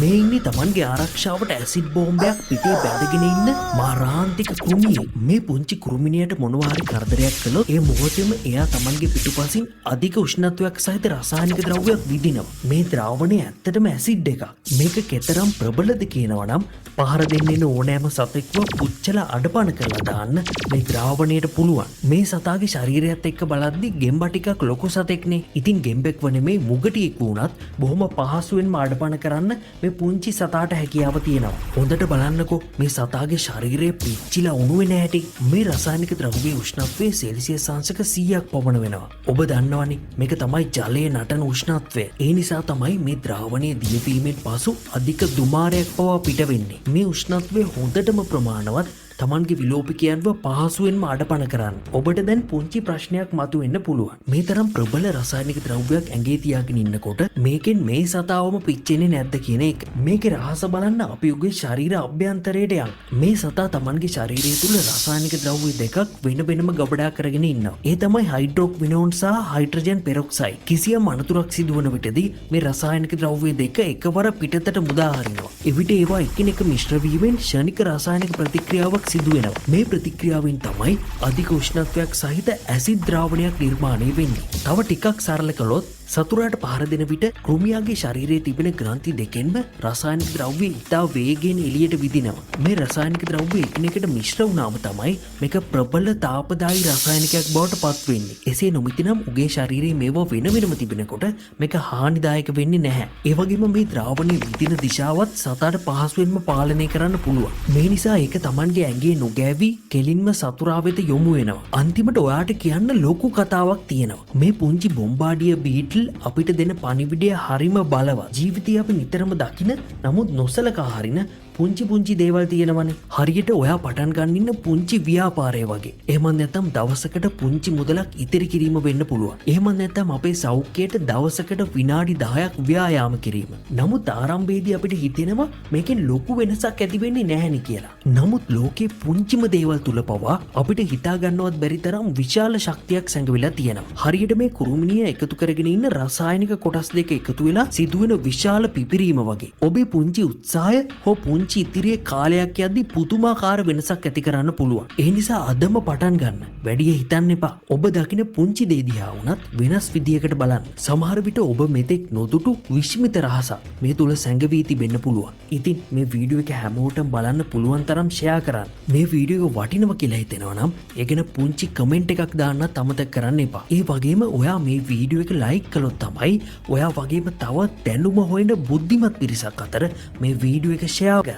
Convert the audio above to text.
මේ ඉන්නේ Tamanගේ ආරක්ෂාවට ඇසිඩ් බෝම්බයක් පිටේ බැඳගෙන ඉන්න මාරාන්තික කෘමියෙක්. මේ පුංචි කෘමිනියට මොනවා හරි කරදරයක් කළොත් ඒ මොහොතේම එයා Tamanගේ පිටුපසින් අධික උෂ්ණත්වයක් සහිත රසායනික ද්‍රව්‍යයක් විදිනවා. මේ ද්‍රාවණය ඇත්තටම ඇසිඩ් එකක්. මේක කෙතරම් ප්‍රබලද කියනවා නම් පහර දෙන්න ඕනෑම සතෙක්ව පුච්චලා අඩපණ කරලා දාන්න මේ ද්‍රාවණයට පුළුවන්. මේ සතාගේ ශරීරයත් එක්ක බලද්දි ගෙම්බා ටිකක් ලොකු සතෙක්නේ. ඉතින් ගෙම්බෙක්ව නෙමෙයි මුගටියෙක් වුණත් බොහොම පහසුවෙන්ම අඩපණ කරන්න මේ පුංචි සතාට හැකියාව තියෙනවා. හොඳට බලන්නකෝ මේ සතාගේ ශරීරය පිච්චිලා උණු වෙන හැටි. මේ රසායනික ද්‍රව්‍යයේ උෂ්ණත්වය සෙල්සියස් අංශක 100ක් පමණ වෙනවා. ඔබ දන්නවනේ මේක තමයි ජලයේ නටන උෂ්ණත්වය. ඒ නිසා තමයි මේ ද්‍රාවණයේ දියවීමෙන් පසු අධික දුමාරයක් පවා පිට වෙන්නේ. මේ උෂ්ණත්වය හොඳටම ප්‍රමාණවත් Tamanගේ විලෝපිකයන්ව පහසුවෙන්ම අඩපණ කරන්න. ඔබට දැන් පුංචි ප්‍රශ්නයක් මතුවෙන්න පුළුවන්. මේ තරම් ප්‍රබල රසායනික ද්‍රව්‍යයක් ඇඟේ තියාගෙන ඉන්නකොට මේකෙන් මේ සතාවම පිච්චෙන්නේ නැද්ද කියන එක. මේකේ රහස බලන්න අපි උගේ ශරීර අභ්‍යන්තරයට යන්න. මේ සතා Tamanගේ ශරීරය තුල රසායනික ද්‍රව්‍ය දෙකක් වෙන වෙනම ගබඩා කරගෙන ඉන්නවා. ඒ තමයි හයිඩ්‍රොක්විනෝන් සහ හයිඩ්‍රජන් පෙරොක්සයිඩ්. කිසියම් අනතුරක් සිදුවන විටදී මේ රසායනික ද්‍රව්‍ය දෙක එකවර පිටතට මුදා හරිනවා. එවිට ඒවා එකිනෙක මිශ්‍ර වීමෙන් ක්ෂණික රසායනික ප්‍රතික්‍රියාවක් සිදු වෙනවා. මේ ප්‍රතික්‍රියාවෙන් තමයි අධික උෂ්ණත්වයක් සහිත ඇසිඩ් ද්‍රාවණයක් නිර්මාණය වෙන්නේ. තව ටිකක් සරල කළොත් සතුරාට පහර දෙන විට කෘමියාගේ ශරීරයේ තිබෙන ග්‍රන්ථි දෙකෙන්ම රසායනික ද්‍රව්‍ය ඉතා වේගයෙන් එළියට විදිනවා. මේ රසායනික ද්‍රව්‍ය එකිනෙකට මිශ්‍ර වුණාම තමයි මේක ප්‍රබල තාපදායී රසායනිකයක් බවට පත් වෙන්නේ. එසේ නොමැතිනම් උගේ ශරීරයේ මේවා වෙන වෙනම තිබෙනකොට මේක හානිදායක වෙන්නේ නැහැ. ඒ වගේම මේ ද්‍රාවණයේ විදින දිශාවත් සතාට පහසුවෙන්ම පාලනය කරන්න පුළුවන්. මේ නිසා ඒක Tamanගේ ඇඟේ නොගෑවි කෙලින්ම සතුරා වෙත යොමු වෙනවා. අන්තිමට ඔයාට කියන්න ලොකු කතාවක් තියෙනවා. මේ පුංචි බොම්බාඩිය බීට් අපිට දෙන පණිවිඩය හරිම බලවත්. ජීවිතය අපි නිතරම දකින නමුත් නොසලකා හරින පුංචි දේවල් තියෙනවනේ. හරියට ඔයා පටන් ගන්න ඉන්න පුංචි ව්‍යාපාරය වගේ. එහෙම නැත්නම් දවසකට පුංචි මුදලක් ඉතිරි කිරීම වෙන්න පුළුවන්. එහෙම නැත්නම් අපේ සෞඛ්‍යයට දවසකට විනාඩි 10ක් ව්‍යායාම කිරීම. නමුත් ආරම්භයේදී අපිට හිතෙනවා මේකෙන් ලොකු වෙනසක් ඇති වෙන්නේ නැහෙනි කියලා. නමුත් ලෝකේ පුංචිම දේවල් තුල පවා අපිට හිතා ගන්නවත් බැරි තරම් විශාල ශක්තියක් සැඟවිලා තියෙනවා. හරියට මේ කුරුමිනිය එකතු කරගෙන ඉන්න රසායනික කොටස් දෙක එකතු වෙලා සිදුවෙන විශාල පිපිරීම වගේ. ඔබේ පුංචි උත්සාහය හෝ පුංචි ඉතිරියේ කාලයක් යද්දී පුදුමාකාර වෙනසක් ඇති කරන්න පුළුවන්. ඒ නිසා අදම පටන් ගන්න. වැඩි හිතන්න එපා. ඔබ දකින පුංචි දේ දිහා වුණත් වෙනස් විදියකට බලන්න. සමහර විට ඔබ මෙතෙක් නොදුටු විශ්මිත රහසක් මේ තුල සැඟවී තිබෙන්න පුළුවන්. ඉතින් මේ වීඩියෝ එක හැමෝටම බලන්න පුළුවන් තරම් ෂෙයා කරන්න. මේ වීඩියෝ එක වටිනවා කියලා හිතෙනවා නම් ඒ ගැන පුංචි කමෙන්ට් එකක් දාන්නත් අමතක කරන්න එපා. ඒ වගේම ඔයා මේ වීඩියෝ එක ලයික් කළොත් තමයි ඔයා වගේම තව දැනුම හොයන බුද්ධිමත් පිරිසක් අතර මේ වීඩියෝ එක ෂෙයා කරන්න.